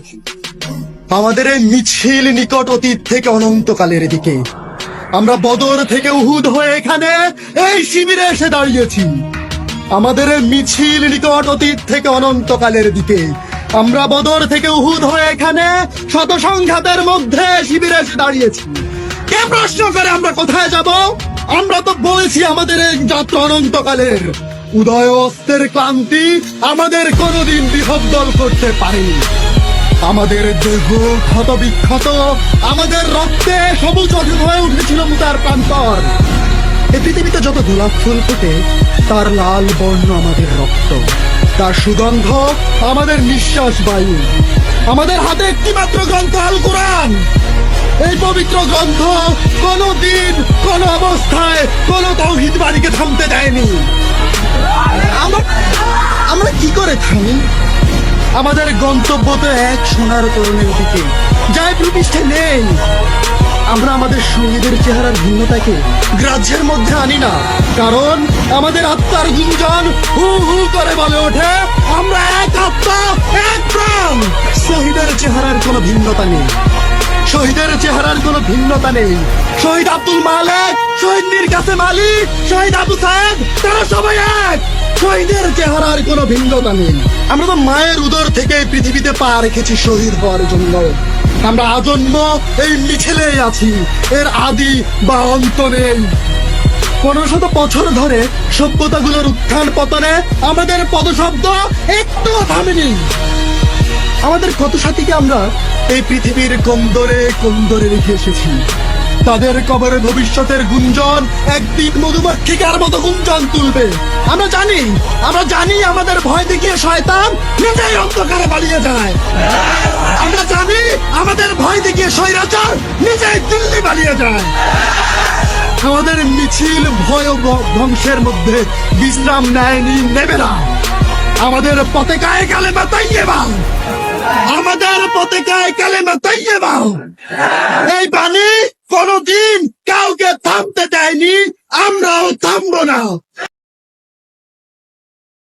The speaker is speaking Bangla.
এসেছি। আমাদের এই মিছিল নিকট অতীত থেকে অনন্তকালের দিকে। আমরা বদর থেকে উহুদ হয়ে এখানে এই শিবিরে এসে দাঁড়িয়েছি। আমাদের এই মিছিল নিকট অতীত থেকে অনন্তকালের দিকে। আমরা বদর থেকে উহুদ হয়ে এখানে শত সংঘাতের মধ্যে শিবিরে এসে দাঁড়িয়েছি। কে প্রশ্ন করে আমরা কোথায় যাব? আমরা তো বলেছি আমাদের এই যাত্রা অনন্তকালের। উদয় অস্তের ক্লান্তি আমাদের কোনোদিন বিহদ্দল করতে পারেনি। আমাদের দেহ ক্ষত বিক্ষত, আমাদের রক্তে সবুজ হয়ে উঠেছিল মুতার প্রান্তর। এই পৃথিবীতে যত গোলাপ ফুল ফোটে তার লাল বর্ণ আমাদের রক্ত, তার সুগন্ধ আমাদের নিঃশ্বাস বায়ু। আমাদের হাতে একটি মাত্র গ্রন্থ আল কোরআন। এই পবিত্র গ্রন্থ কোনো দিন কোন অবস্থায় কোন তাওহীদবাদীকে থামতে দেয়নি। আমরা কি করে থামি? আমাদের গন্তব্য তো এক সোনার তরুণের দিকে, যাই ভূপৃষ্ঠে নেই। আমরা আমাদের শহীদের চেহারার ভিন্নতাকে গ্রাহ্যের মধ্যে আনি না, কারণ আমাদের আত্মার গুঞ্জন হু হু করে বলে ওঠে, আমরা এক আত্মা, এক প্রাণ। শহীদের চেহারার কোনো ভিন্নতা নেই, শহীদের চেহারার কোনো ভিন্নতা নেই। শহীদ আব্দুল মালেক, শহীদ মীর কাসেম আলী, শহীদ আবু সায়েদ, তারা সবাই এক। শহীদের চেহারার কোনো ভিন্নতা নেই। আমরা তো মায়ের উদর থেকে পৃথিবীতে পা রেখেছি শহীদ হওয়ার জন্য। আমরা আজন্ম এই মিছিলেই আছি, এর আদি বা অন্ত নেই। 1500 বছর ধরে সভ্যতাগুলোর উত্থান পতনে আমাদের পদশব্দ একটু থামেনি। আমাদের কত সাথীকে আমরা এই পৃথিবীর কোন্দরে কোন্দরে রেখে এসেছি। তাদের কবরে ভবিষ্যতের গুঞ্জন একদিন মধুমাক্ষিকার মতো গুঞ্জন তুলবে। আমরা জানি আমাদের ভয় দেখিয়ে শয়তান নিজেই অন্ধকারে পালিয়ে যায়। আমরা জানি আমাদের ভয় দেখিয়ে স্বৈরাচার নিজেই দিল্লি পালিয়ে যায়। আমাদের মিছিল ভয় ও ধ্বংসের মধ্যে বিশ্রাম নেয়নি, নেবে না। আমাদের পতাকায় কালেমা তাইয়্যিবা, আমাদের পতাকায় কালেমা তাইয়্যিবা। এই বাণী কোনদিন কাউকে থামতে দেয়নি, আমরাও থামবো না।